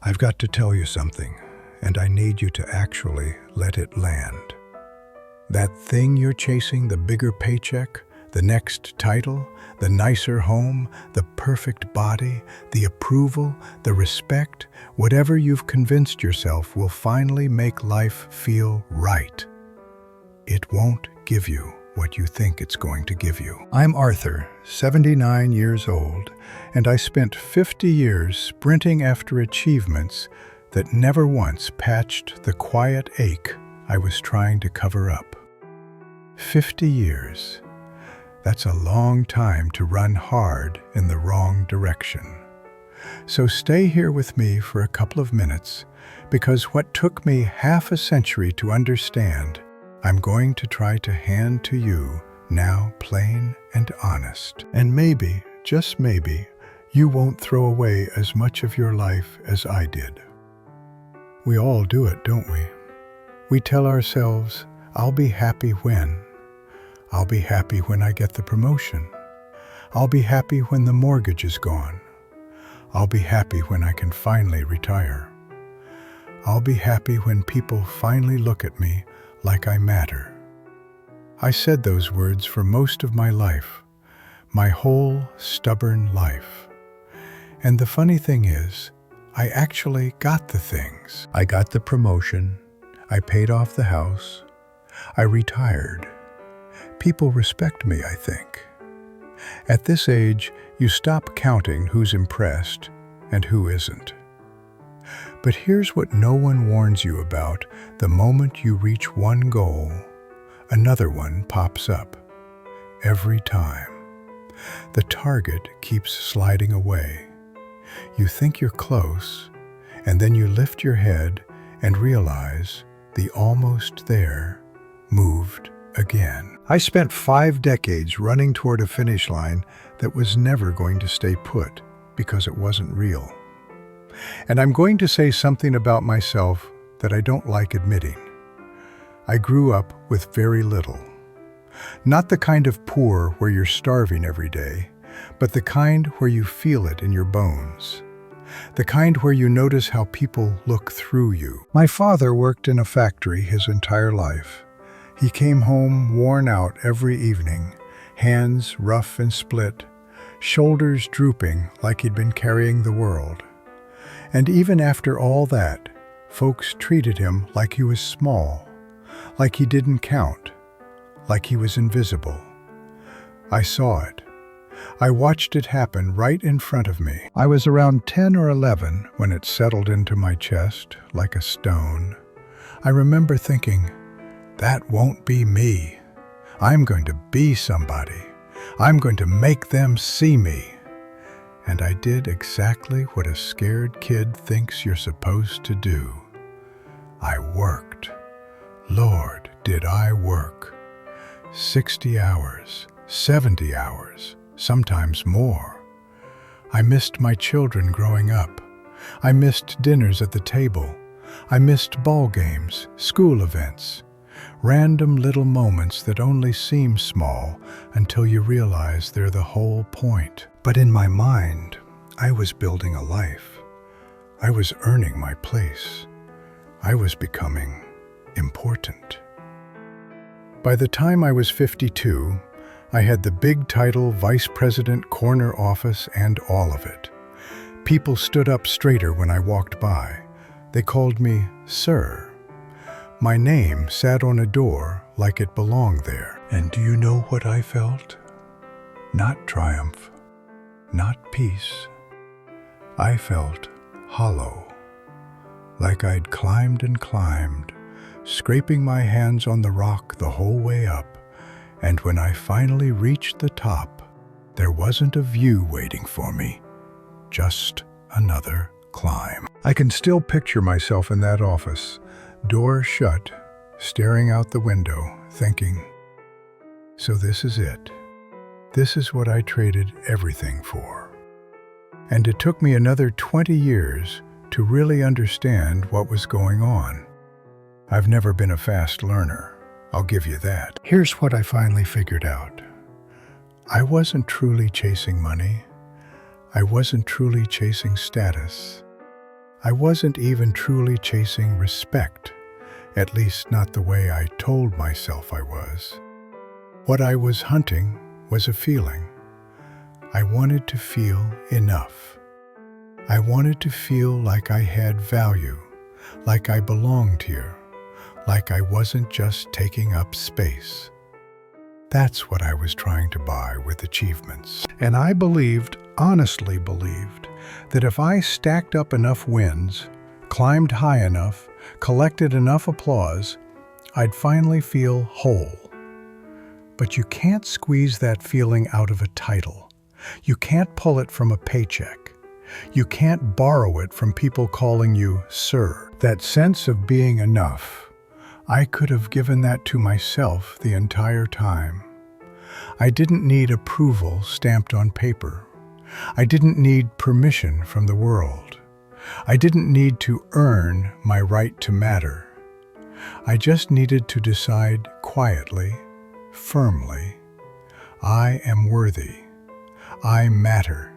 I've got to tell you something, and I need you to actually let it land. That thing you're chasing, the bigger paycheck, the next title, the nicer home, the perfect body, the approval, the respect, whatever you've convinced yourself will finally make life feel right. It won't give you what you think it's going to give you. I'm Arthur, 79 years old, and I spent 50 years sprinting after achievements that never once patched the quiet ache I was trying to cover up. 50 years. That's a long time to run hard in the wrong direction. So stay here with me for a couple of minutes, because what took me half a century to understand, I'm going to try to hand to you now, plain and honest. And maybe, just maybe, you won't throw away as much of your life as I did. We all do it, don't we? We tell ourselves, I'll be happy when. I'll be happy when I get the promotion. I'll be happy when the mortgage is gone. I'll be happy when I can finally retire. I'll be happy when people finally look at me like I matter. I said those words for most of my life, my whole stubborn life. And the funny thing is, I actually got the things. I got the promotion, I paid off the house, I retired. People respect me, I think. At this age, you stop counting who's impressed and who isn't. But here's what no one warns you about. The moment you reach one goal, another one pops up. Every time. The target keeps sliding away. You think you're close, and then you lift your head and realize the almost there moved again. I spent 5 decades running toward a finish line that was never going to stay put because it wasn't real. And I'm going to say something about myself that I don't like admitting. I grew up with very little. Not the kind of poor where you're starving every day, but the kind where you feel it in your bones. The kind where you notice how people look through you. My father worked in a factory his entire life. He came home worn out every evening, hands rough and split, shoulders drooping like he'd been carrying the world. And even after all that, folks treated him like he was small, like he didn't count, like he was invisible. I saw it. I watched it happen right in front of me. I was around 10 or 11 when it settled into my chest like a stone. I remember thinking, that won't be me. I'm going to be somebody. I'm going to make them see me. And I did exactly what a scared kid thinks you're supposed to do. I worked. Lord, did I work. 60 hours, 70 hours, sometimes more. I missed my children growing up. I missed dinners at the table. I missed ball games, school events. Random little moments that only seem small until you realize they're the whole point. But in my mind, I was building a life. I was earning my place. I was becoming important. By the time I was 52, I had the big title, Vice President, corner office, and all of it. People stood up straighter when I walked by. They called me Sir. My name sat on a door like it belonged there. And do you know what I felt? Not triumph, not peace. I felt hollow, like I'd climbed and climbed, scraping my hands on the rock the whole way up, and when I finally reached the top, there wasn't a view waiting for me, just another climb. I can still picture myself in that office, door shut, staring out the window, thinking, so this is it. This is what I traded everything for. And it took me another 20 years to really understand what was going on. I've never been a fast learner, I'll give you that. Here's what I finally figured out. I wasn't truly chasing money. I wasn't truly chasing status. I wasn't even truly chasing respect, at least not the way I told myself I was. What I was hunting was a feeling. I wanted to feel enough. I wanted to feel like I had value, like I belonged here, like I wasn't just taking up space. That's what I was trying to buy with achievements. And I honestly believed, that if I stacked up enough wins, climbed high enough, collected enough applause, I'd finally feel whole. But you can't squeeze that feeling out of a title. You can't pull it from a paycheck. You can't borrow it from people calling you sir. That sense of being enough, I could have given that to myself the entire time. I didn't need approval stamped on paper. I didn't need permission from the world. I didn't need to earn my right to matter. I just needed to decide quietly, firmly, I am worthy. I matter.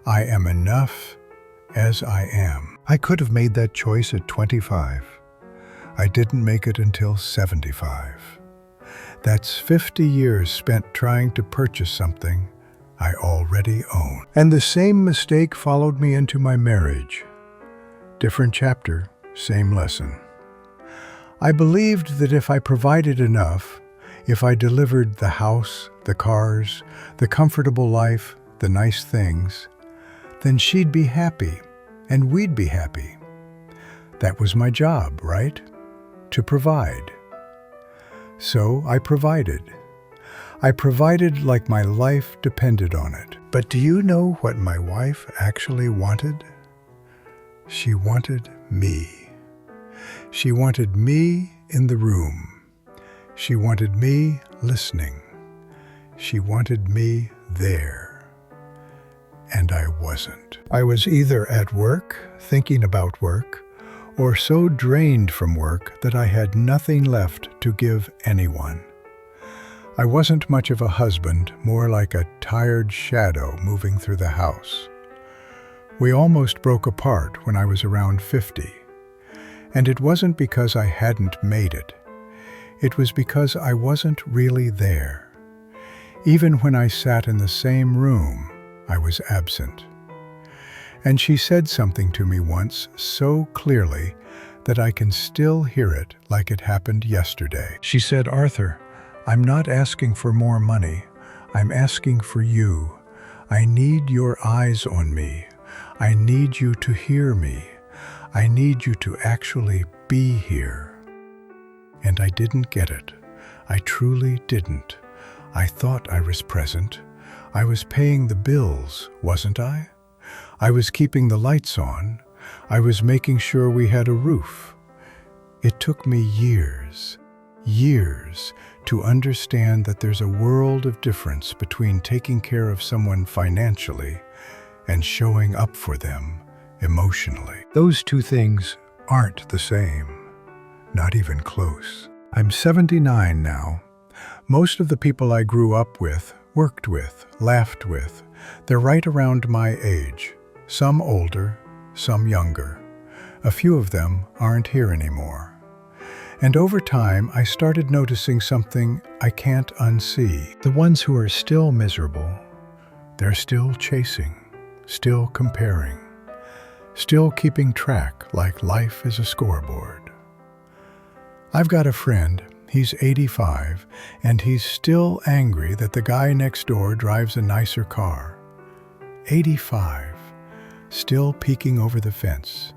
I am enough as I am. I could have made that choice at 25. I didn't make it until 75. That's 50 years spent trying to purchase something I already own. And the same mistake followed me into my marriage. Different chapter, same lesson. I believed that if I provided enough, if I delivered the house, the cars, the comfortable life, the nice things, then she'd be happy and we'd be happy. That was my job, right? To provide. So I provided. I provided like my life depended on it. But do you know what my wife actually wanted? She wanted me. She wanted me in the room. She wanted me listening. She wanted me there. And I wasn't. I was either at work, thinking about work, or so drained from work that I had nothing left to give anyone. I wasn't much of a husband, more like a tired shadow moving through the house. We almost broke apart when I was around 50. And it wasn't because I hadn't made it. It was because I wasn't really there. Even when I sat in the same room, I was absent. And she said something to me once so clearly that I can still hear it like it happened yesterday. She said, "Arthur, I'm not asking for more money. I'm asking for you. I need your eyes on me. I need you to hear me. I need you to actually be here." And I didn't get it. I truly didn't. I thought I was present. I was paying the bills, wasn't I? I was keeping the lights on. I was making sure we had a roof. It took me years to understand that there's a world of difference between taking care of someone financially and showing up for them emotionally. Those two things aren't the same, not even close. I'm 79 now. Most of the people I grew up with, worked with, laughed with, they're right around my age. Some older, some younger. A few of them aren't here anymore. And over time, I started noticing something I can't unsee. The ones who are still miserable, they're still chasing, still comparing, still keeping track like life is a scoreboard. I've got a friend, he's 85, and he's still angry that the guy next door drives a nicer car. 85, still peeking over the fence,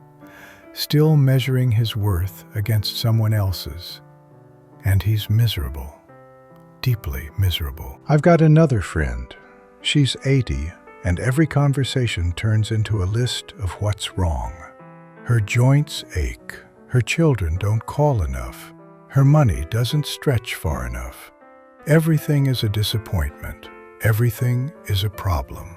still measuring his worth against someone else's. And he's miserable, deeply miserable. I've got another friend. She's 80, and every conversation turns into a list of what's wrong. Her joints ache. Her children don't call enough. Her money doesn't stretch far enough. Everything is a disappointment. Everything is a problem.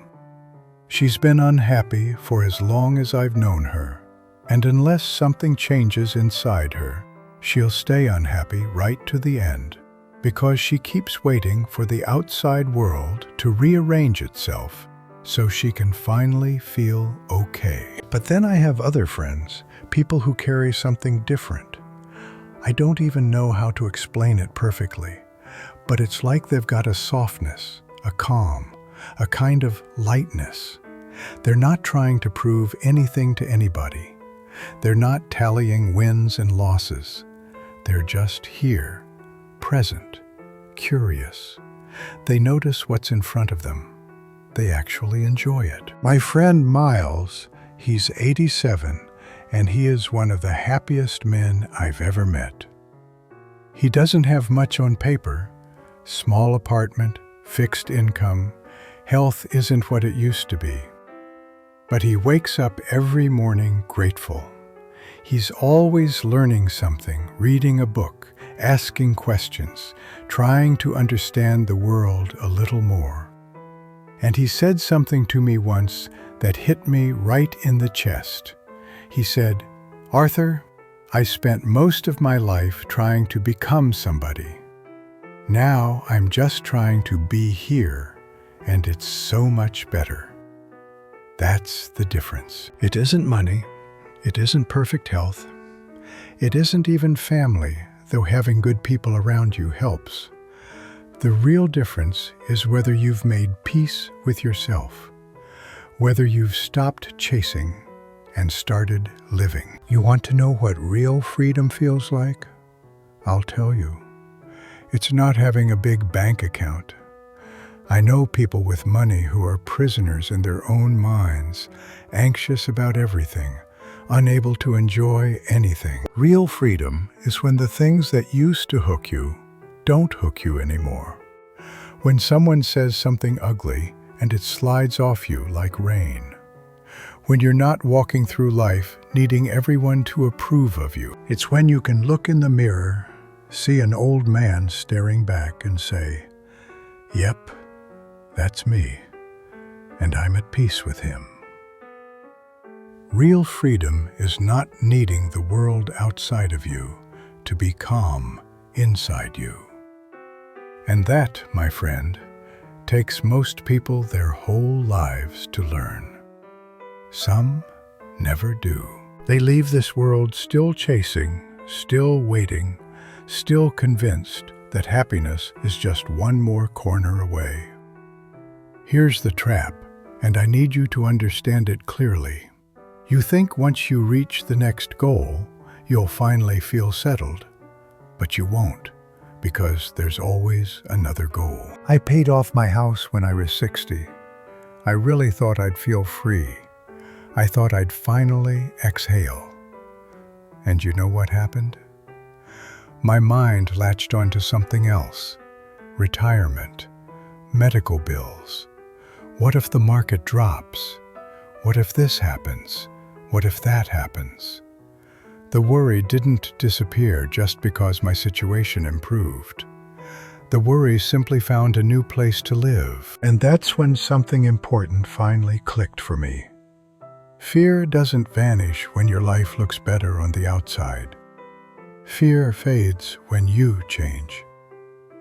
She's been unhappy for as long as I've known her, and unless something changes inside her, she'll stay unhappy right to the end, because she keeps waiting for the outside world to rearrange itself so she can finally feel okay. But then I have other friends, people who carry something different. I don't even know how to explain it perfectly, but it's like they've got a softness, a calm, a kind of lightness. They're not trying to prove anything to anybody. They're not tallying wins and losses. They're just here, present, curious. They notice what's in front of them. They actually enjoy it. My friend Miles, he's 87, and he is one of the happiest men I've ever met. He doesn't have much on paper. Small apartment, fixed income, health isn't what it used to be. But he wakes up every morning grateful. He's always learning something, reading a book, asking questions, trying to understand the world a little more. And he said something to me once that hit me right in the chest. He said, "Arthur, I spent most of my life trying to become somebody. Now I'm just trying to be here, and it's so much better." That's the difference. It isn't money. It isn't perfect health. It isn't even family, though having good people around you helps. The real difference is whether you've made peace with yourself, whether you've stopped chasing and started living. You want to know what real freedom feels like? I'll tell you. It's not having a big bank account. I know people with money who are prisoners in their own minds, anxious about everything, unable to enjoy anything. Real freedom is when the things that used to hook you don't hook you anymore. When someone says something ugly and it slides off you like rain. When you're not walking through life needing everyone to approve of you. It's when you can look in the mirror, see an old man staring back and say, "Yep, that's me, and I'm at peace with him." Real freedom is not needing the world outside of you to be calm inside you. And that, my friend, takes most people their whole lives to learn. Some never do. They leave this world still chasing, still waiting, still convinced that happiness is just one more corner away. Here's the trap, and I need you to understand it clearly. You think once you reach the next goal, you'll finally feel settled, but you won't, because there's always another goal. I paid off my house when I was 60. I really thought I'd feel free. I thought I'd finally exhale. And you know what happened? My mind latched onto something else. Retirement, medical bills. What if the market drops? What if this happens? What if that happens? The worry didn't disappear just because my situation improved. The worry simply found a new place to live. And that's when something important finally clicked for me. Fear doesn't vanish when your life looks better on the outside. Fear fades when you change.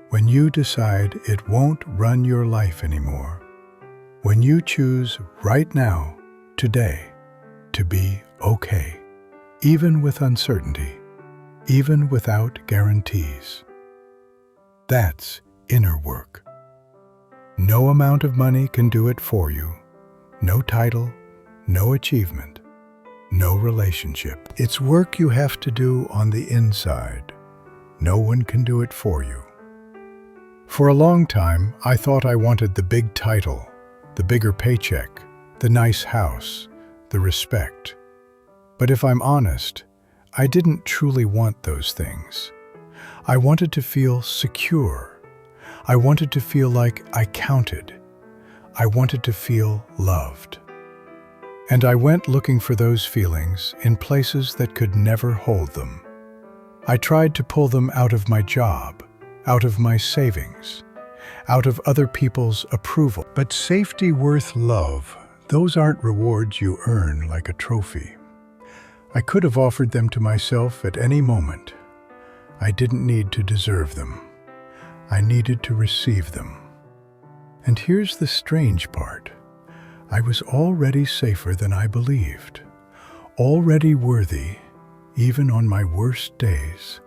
When you decide it won't run your life anymore. When you choose right now, today, to be okay, even with uncertainty, even without guarantees. That's inner work. No amount of money can do it for you. No title, no achievement, no relationship. It's work you have to do on the inside. No one can do it for you. For a long time, I thought I wanted the big title, the bigger paycheck, the nice house, the respect. But if I'm honest, I didn't truly want those things. I wanted to feel secure. I wanted to feel like I counted. I wanted to feel loved. And I went looking for those feelings in places that could never hold them. I tried to pull them out of my job, out of my savings, out of other people's approval. But safety worth love, those aren't rewards you earn like a trophy. I could have offered them to myself at any moment. I didn't need to deserve them. I needed to receive them. And here's the strange part. I was already safer than I believed, already worthy, even on my worst days,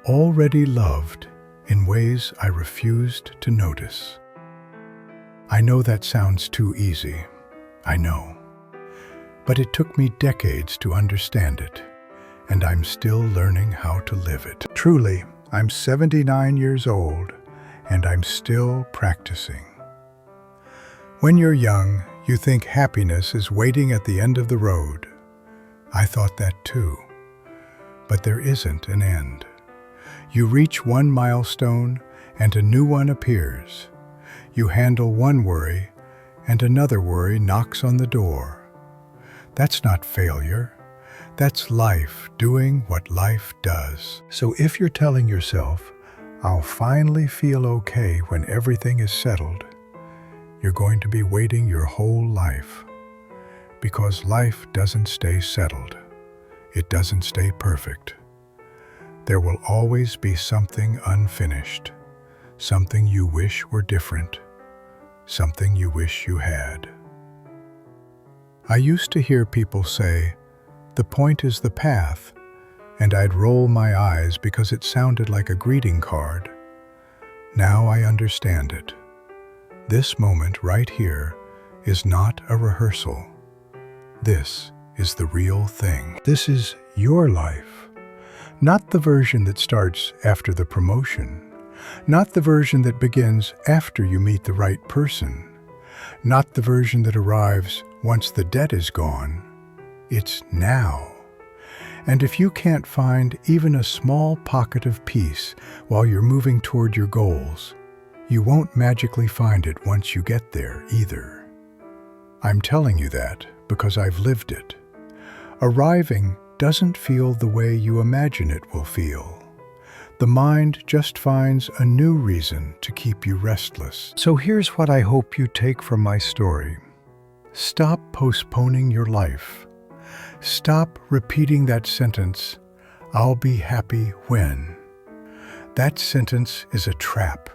already loved in ways I refused to notice. I know that sounds too easy, I know, but it took me decades to understand it, and I'm still learning how to live it. Truly, I'm 79 years old, and I'm still practicing. When you're young, you think happiness is waiting at the end of the road. I thought that too. But there isn't an end. You reach one milestone, and a new one appears. You handle one worry, and another worry knocks on the door. That's not failure. That's life doing what life does. So if you're telling yourself, I'll finally feel okay when everything is settled, you're going to be waiting your whole life. Because life doesn't stay settled. It doesn't stay perfect. There will always be something unfinished, something you wish were different, something you wish you had. I used to hear people say, "The point is the path," and I'd roll my eyes because it sounded like a greeting card. Now I understand it. This moment right here is not a rehearsal. This is the real thing. This is your life. Not the version that starts after the promotion. Not the version that begins after you meet the right person. Not the version that arrives once the debt is gone. It's now. And if you can't find even a small pocket of peace while you're moving toward your goals, you won't magically find it once you get there either. I'm telling you that because I've lived it. Arriving doesn't feel the way you imagine it will feel. The mind just finds a new reason to keep you restless. So here's what I hope you take from my story. Stop postponing your life. Stop repeating that sentence, "I'll be happy when." That sentence is a trap.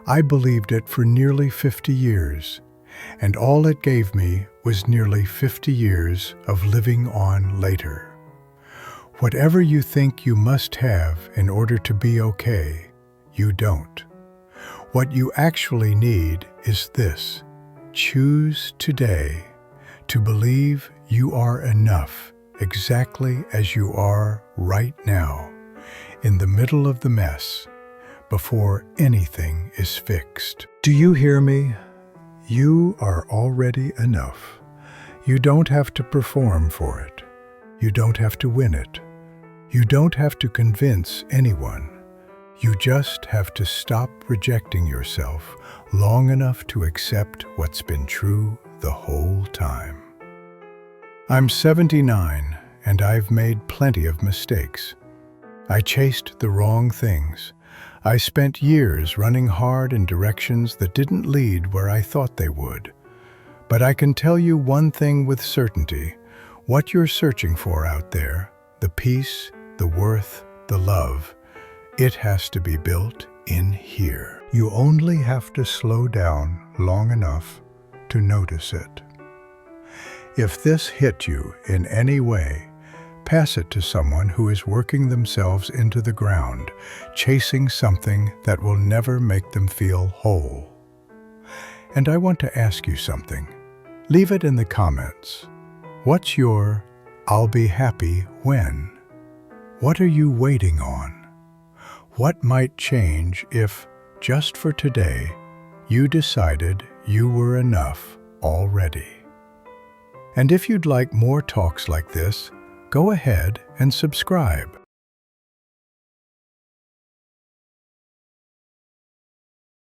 I believed it for nearly 50 years, and all it gave me was nearly 50 years of living on later. Whatever you think you must have in order to be okay, you don't. What you actually need is this: choose today to believe you are enough exactly as you are right now, in the middle of the mess, before anything is fixed. Do you hear me? You are already enough. You don't have to perform for it. You don't have to win it. You don't have to convince anyone. You just have to stop rejecting yourself long enough to accept what's been true the whole time. I'm 79, and I've made plenty of mistakes. I chased the wrong things. I spent years running hard in directions that didn't lead where I thought they would. But I can tell you one thing with certainty: what you're searching for out there, the peace, the worth, the love, it has to be built in here. You only have to slow down long enough to notice it. If this hit you in any way, pass it to someone who is working themselves into the ground, chasing something that will never make them feel whole. And I want to ask you something. Leave it in the comments. What's your "I'll be happy when"? What are you waiting on? What might change if, just for today, you decided you were enough already? And if you'd like more talks like this, go ahead and subscribe.